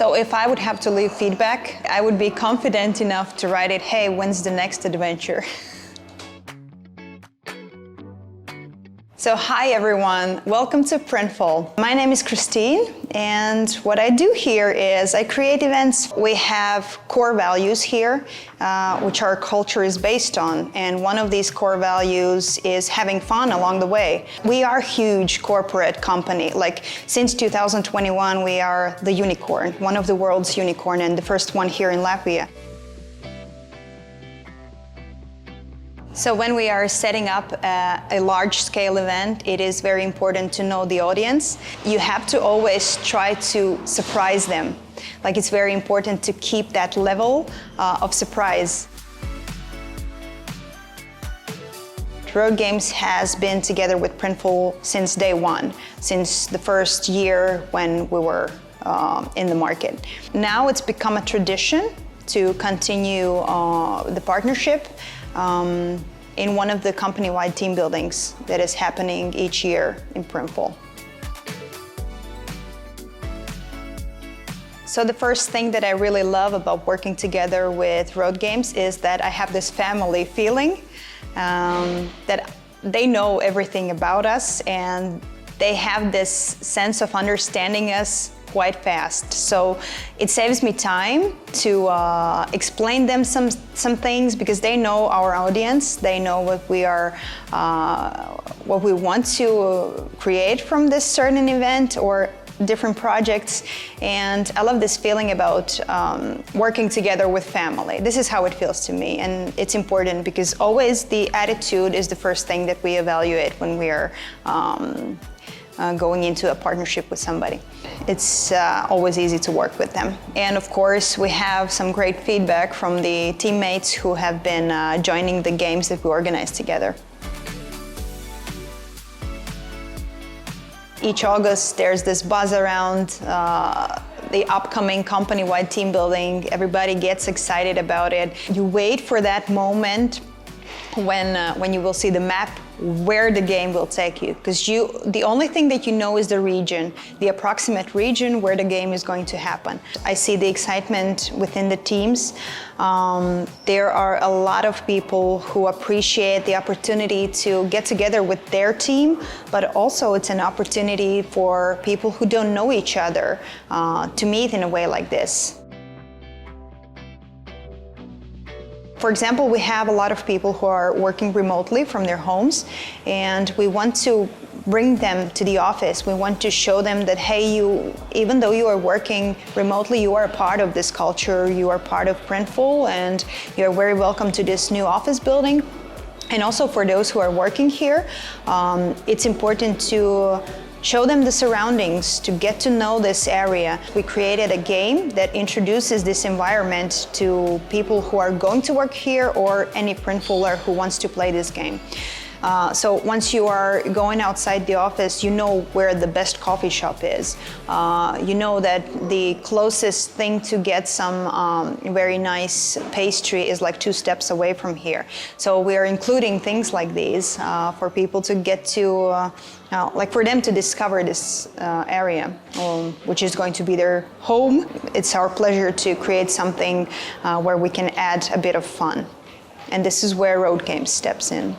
So if I would have to leave feedback, I would be confident enough to write it, hey, when's the next adventure? So hi everyone, welcome to Printful. My name is Christine, and what I do here is I create events. We have core values here, which our culture is based on, and one of these core values is having fun along the way. We are a huge corporate company. Like since 2021, we are the unicorn, one of the world's unicorn, and the first one here in Latvia. So when we are setting up a large-scale event, it is very important to know the audience. You have to always try to surprise them. Like it's very important to keep that level of surprise. Roadgames has been together with Printful since day one, since the first year when we were in the market. Now it's become a tradition to continue the partnership in one of the company-wide team buildings that is happening each year in Printful. So the first thing that I really love about working together with Roadgames is that I have this family feeling, that they know everything about us and they have this sense of understanding us quite fast. So it saves me time to explain them some things, because they know our audience, they know what we are, what we want to create from this certain event or different projects. And I love this feeling about working together with family. This is how it feels to me, and it's important because always the attitude is the first thing that we evaluate when we are going into a partnership with somebody. It's always easy to work with them. And of course, we have some great feedback from the teammates who have been joining the games that we organize together. Each August, there's this buzz around the upcoming company-wide team building. Everybody gets excited about it. You wait for that moment when you will see the map where the game will take you, because the only thing that you know is the region, the approximate region where the game is going to happen. I see the excitement within the teams. There are a lot of people who appreciate the opportunity to get together with their team, but also it's an opportunity for people who don't know each other to meet in a way like this. For example, we have a lot of people who are working remotely from their homes, and we want to bring them to the office. We want to show them that, hey, even though you are working remotely, you are a part of this culture, you are part of Printful, and you're very welcome to this new office building. And also for those who are working here, it's important to show them the surroundings, to get to know this area. We created a game that introduces this environment to people who are going to work here or any Printfuler who wants to play this game. So once you are going outside the office, you know where the best coffee shop is. You know that the closest thing to get some very nice pastry is like 2 steps away from here. So we are including things like these for people to get to, like for them to discover this area, which is going to be their home. It's our pleasure to create something where we can add a bit of fun. And this is where Roadgames steps in.